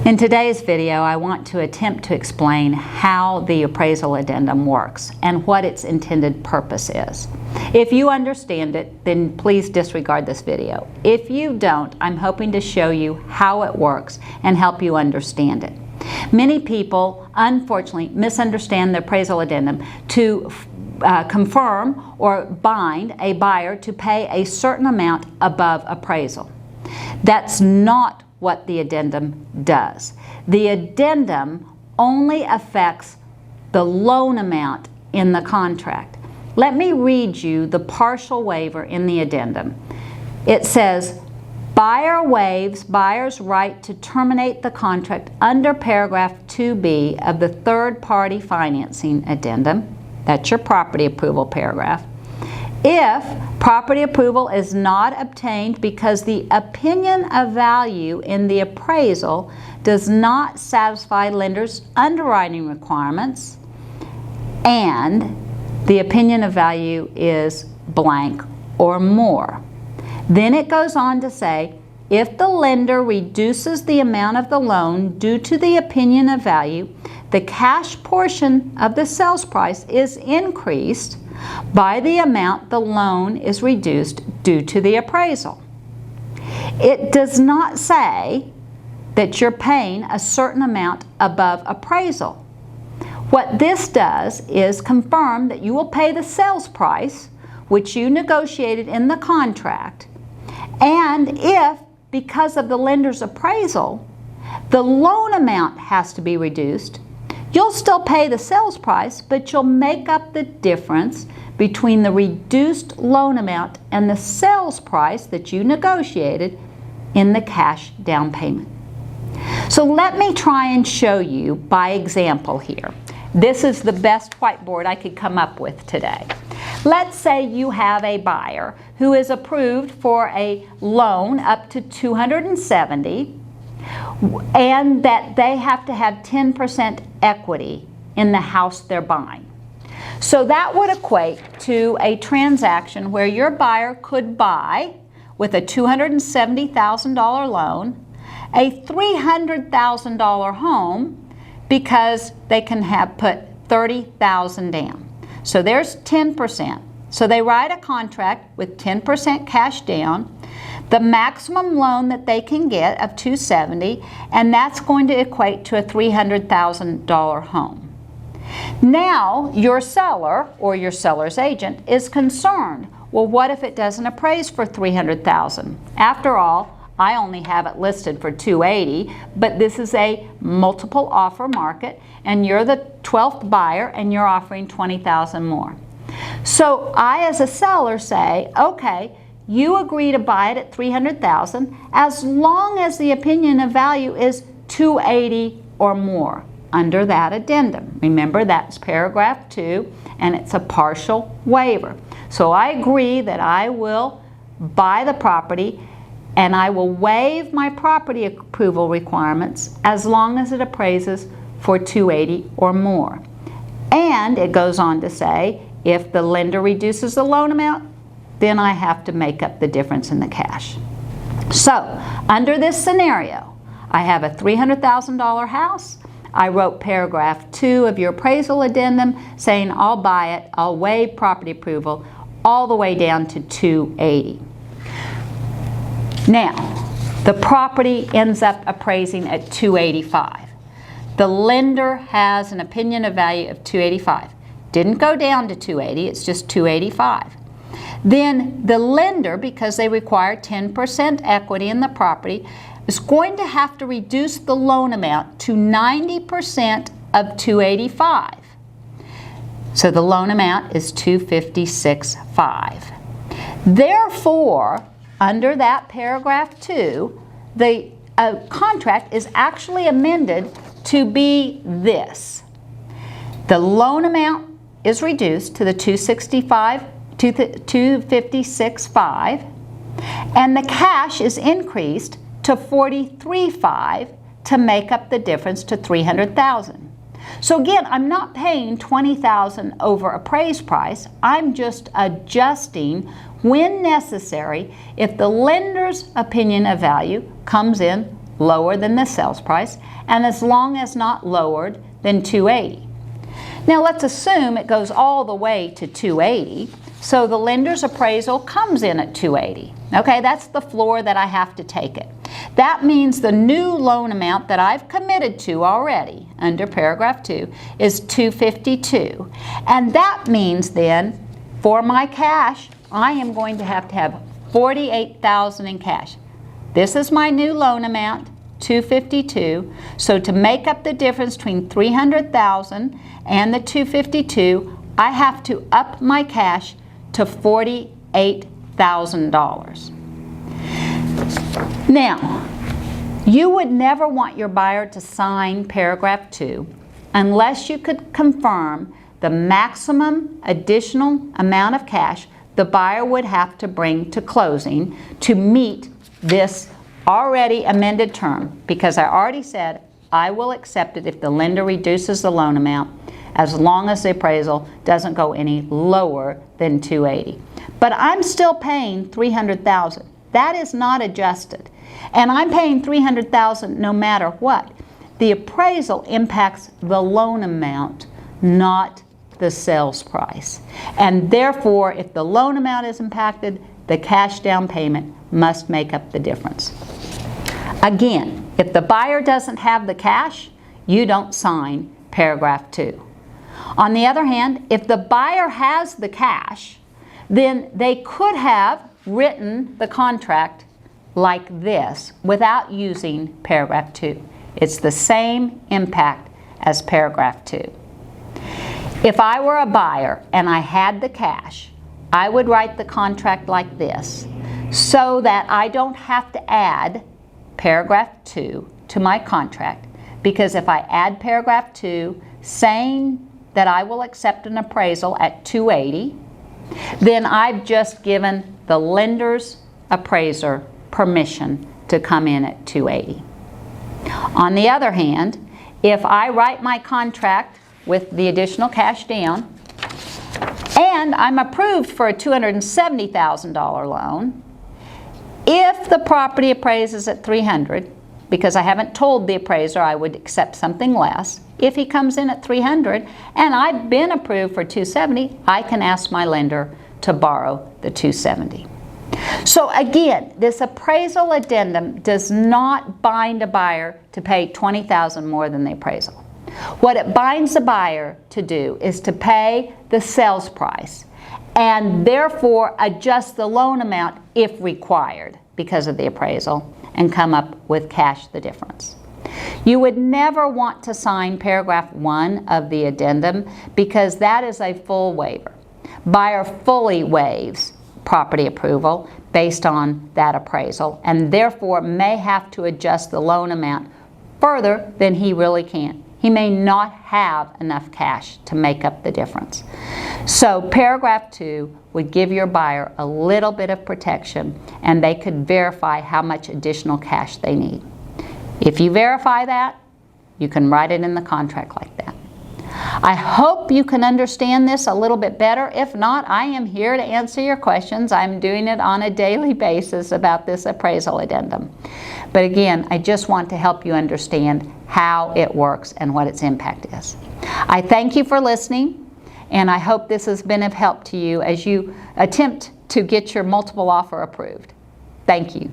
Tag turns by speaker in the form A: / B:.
A: In today's video, I want to attempt to explain how the appraisal addendum works and what its intended purpose is. If you understand it, then please disregard this video. If you don't, I'm hoping to show you how it works and help you understand it. Many people, unfortunately, misunderstand the appraisal addendum to confirm or bind a buyer to pay a certain amount above appraisal. That's not what the addendum does. The addendum only affects the loan amount in the contract. Let me read you the partial waiver in the addendum. It says, buyer waives buyer's right to terminate the contract under paragraph 2B of the third-party financing addendum. That's your property approval paragraph. If property approval is not obtained because the opinion of value in the appraisal does not satisfy lender's underwriting requirements and the opinion of value is blank or more. Then it goes on to say, if the lender reduces the amount of the loan due to the opinion of value, the cash portion of the sales price is increased by the amount the loan is reduced due to the appraisal. It does not say that you're paying a certain amount above appraisal. What this does is confirm that you will pay the sales price, which you negotiated in the contract, and if, because of the lender's appraisal, the loan amount has to be reduced, you'll still pay the sales price, but you'll make up the difference between the reduced loan amount and the sales price that you negotiated in the cash down payment. So let me try and show you by example here. This is the best whiteboard I could come up with today. Let's say you have a buyer who is approved for a loan up to $270,000 and that they have to have 10% equity in the house they're buying. So that would equate to a transaction where your buyer could buy, with a $270,000 loan, a $300,000 home because they can have put $30,000 down. So there's 10%. So they write a contract with 10% cash down, the maximum loan that they can get of $270,000, and that's going to equate to a $300,000 home. Now your seller or your seller's agent is concerned. Well, what if it doesn't appraise for $300,000? After all, I only have it listed for $280,000, but this is a multiple offer market, and you're the 12th buyer and you're offering $20,000 more. So I, as a seller, say, okay, you agree to buy it at $300,000 as long as the opinion of value is $280,000 or more under that addendum. Remember, that's paragraph 2, and it's a partial waiver. So I agree that I will buy the property and I will waive my property approval requirements as long as it appraises for $280,000 or more. And it goes on to say, if the lender reduces the loan amount, then I have to make up the difference in the cash. So, under this scenario, I have a $300,000 house. I wrote paragraph 2 of your appraisal addendum saying I'll buy it, I'll waive property approval all the way down to $280,000. Now, the property ends up appraising at $285,000. The lender has an opinion of value of $285,000. Didn't go down to $280,000, it's just $285,000. Then the lender, because they require 10% equity in the property, is going to have to reduce the loan amount to 90% of $285,000. So the loan amount is $256,500. Therefore, under that paragraph 2, the contract is actually amended to be this. The loan amount is reduced to the $256,500, and the cash is increased to $43,500 to make up the difference to $300,000. So again, I'm not paying $20,000 over appraised price. I'm just adjusting when necessary if the lender's opinion of value comes in lower than the sales price, and as long as not lowered than 280. Now let's assume it goes all the way to 280, so the lender's appraisal comes in at 280. Okay, that's the floor that I have to take it. That means the new loan amount that I've committed to already under paragraph 2 is 252. And that means then for my cash, I am going to have $48,000 in cash. This is my new loan amount, 252. So to make up the difference between 300,000 and the 252, I have to up my cash to $48,000. Now, you would never want your buyer to sign paragraph 2 unless you could confirm the maximum additional amount of cash the buyer would have to bring to closing to meet this already amended term, because I already said I will accept it if the lender reduces the loan amount as long as the appraisal doesn't go any lower than 280. But I'm still paying $300,000. That is not adjusted. And I'm paying $300,000 no matter what. The appraisal impacts the loan amount, not the sales price. And therefore, if the loan amount is impacted, the cash down payment must make up the difference. Again, if the buyer doesn't have the cash, you don't sign paragraph 2. On the other hand, if the buyer has the cash, then they could have written the contract like this without using paragraph 2. It's the same impact as paragraph 2. If I were a buyer and I had the cash, I would write the contract like this so that I don't have to add paragraph 2 to my contract, because if I add paragraph 2 saying that I will accept an appraisal at 280, then I've just given the lender's appraiser permission to come in at 280. On the other hand, if I write my contract with the additional cash down and I'm approved for a $270,000 loan, if the property appraises at 300, because I haven't told the appraiser I would accept something less, if he comes in at 300 and I've been approved for 270, I can ask my lender to borrow the 270. So again, this appraisal addendum does not bind a buyer to pay $20,000 more than the appraisal. What it binds the buyer to do is to pay the sales price and therefore adjust the loan amount if required because of the appraisal and come up with cash the difference. You would never want to sign paragraph 1 of the addendum because that is a full waiver. Buyer fully waives property approval based on that appraisal and therefore may have to adjust the loan amount further than he really can. He may not have enough cash to make up the difference. So paragraph 2 would give your buyer a little bit of protection and they could verify how much additional cash they need. If you verify that, you can write it in the contract like that. I hope you can understand this a little bit better. If not, I am here to answer your questions. I'm doing it on a daily basis about this appraisal addendum. But again, I just want to help you understand how it works and what its impact is. I thank you for listening, and I hope this has been of help to you as you attempt to get your multiple offer approved. Thank you.